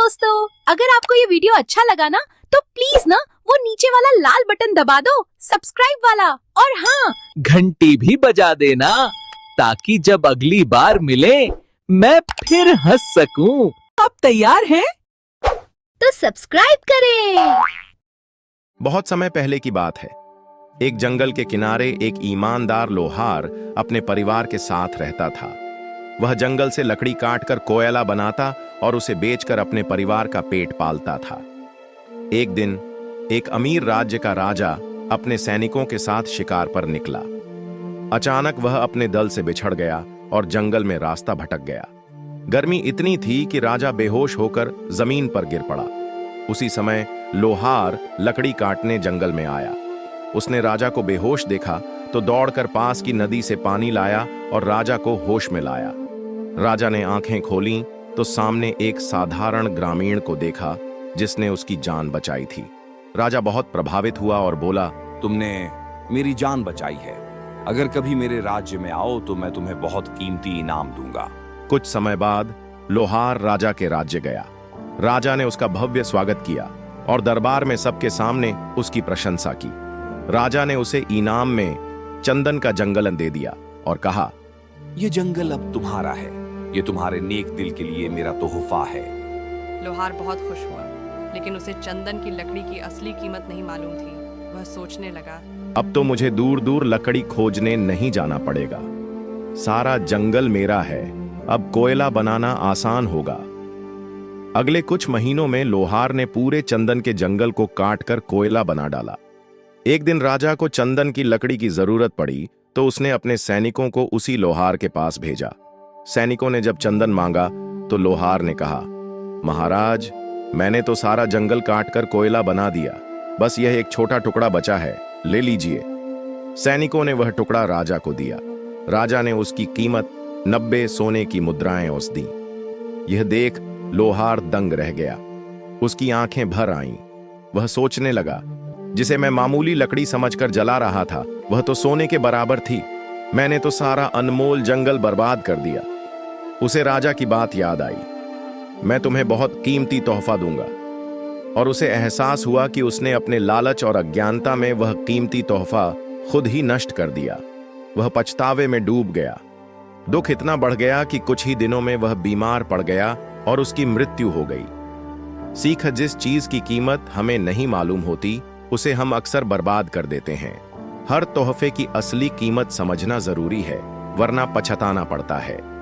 दोस्तों, अगर आपको ये वीडियो अच्छा लगा ना तो प्लीज ना वो नीचे वाला लाल बटन दबा दो, सब्सक्राइब वाला, और हाँ, घंटी भी बजा देना ताकि जब अगली बार मिले मैं फिर हंस सकूं। आप तैयार हैं? तो सब्सक्राइब करें। बहुत समय पहले की बात है। एक जंगल के किनारे एक ईमानदार लोहार अपने परिवार के साथ रहता था। वह जंगल से लकड़ी काटकर कोयला बनाता और उसे बेचकर अपने परिवार का पेट पालता था। एक दिन एक अमीर राज्य का राजा अपने सैनिकों के साथ शिकार पर निकला। अचानक वह अपने दल से बिछड़ गया और जंगल में रास्ता भटक गया। गर्मी इतनी थी कि राजा बेहोश होकर जमीन पर गिर पड़ा। उसी समय लोहार लकड़ी काटने जंगल में आया। उसने राजा को बेहोश देखा तो दौड़कर पास की नदी से पानी लाया और राजा को होश में लाया। राजा ने आंखें खोलीं तो सामने एक साधारण ग्रामीण को देखा जिसने उसकी जान बचाई थी। राजा बहुत प्रभावित हुआ और बोला, तुमने मेरी जान बचाई है। अगर कभी मेरे राज्य में आओ तो मैं तुम्हें बहुत कीमती इनाम दूंगा। कुछ समय बाद लोहार राजा के राज्य गया। राजा ने उसका भव्य स्वागत किया और दरबार में सबके सामने उसकी प्रशंसा की। राजा ने उसे इनाम में चंदन का जंगल दे दिया और कहा, यह जंगल अब तुम्हारा है। ये तुम्हारे नेक दिल के लिए मेरा तोहफा है। लोहार बहुत खुश हुआ, लेकिन उसे चंदन की लकड़ी की असली कीमत नहीं मालूम थी। वह सोचने लगा, अब तो मुझे दूर दूर लकड़ी खोजने नहीं जाना पड़ेगा। सारा जंगल मेरा है। अब कोयला बनाना आसान होगा। अगले कुछ महीनों में लोहार ने पूरे चंदन के जंगल को काटकर कोयला बना डाला। एक दिन राजा को चंदन की लकड़ी की जरूरत पड़ी तो उसने अपने सैनिकों को उसी लोहार के पास भेजा। सैनिकों ने जब चंदन मांगा तो लोहार ने कहा, महाराज, मैंने तो सारा जंगल काटकर कोयला बना दिया। बस यह एक छोटा टुकड़ा बचा है, ले लीजिए। सैनिकों ने वह टुकड़ा राजा को दिया। राजा ने उसकी कीमत 90 सोने की मुद्राएं उस दी। यह देख लोहार दंग रह गया। उसकी आंखें भर आईं। वह सोचने लगा, जिसे मैं मामूली लकड़ी समझकर जला रहा था वह तो सोने के बराबर थी। मैंने तो सारा अनमोल जंगल बर्बाद कर दिया। उसे राजा की बात याद आई। मैं तुम्हें बहुत कीमती तोहफा दूंगा। और उसे एहसास हुआ कि उसने अपने लालच और अज्ञानता में वह कीमती तोहफा खुद ही नष्ट कर दिया। वह पछतावे में डूब गया। दुख इतना बढ़ गया कि कुछ ही दिनों में वह बीमार पड़ गया और उसकी मृत्यु हो गई। सीख, जिस चीज की कीमत हमें नहीं मालूम होती उसे हम अक्सर बर्बाद कर देते हैं। हर तोहफे की असली कीमत समझना जरूरी है, वरना पछताना पड़ता है।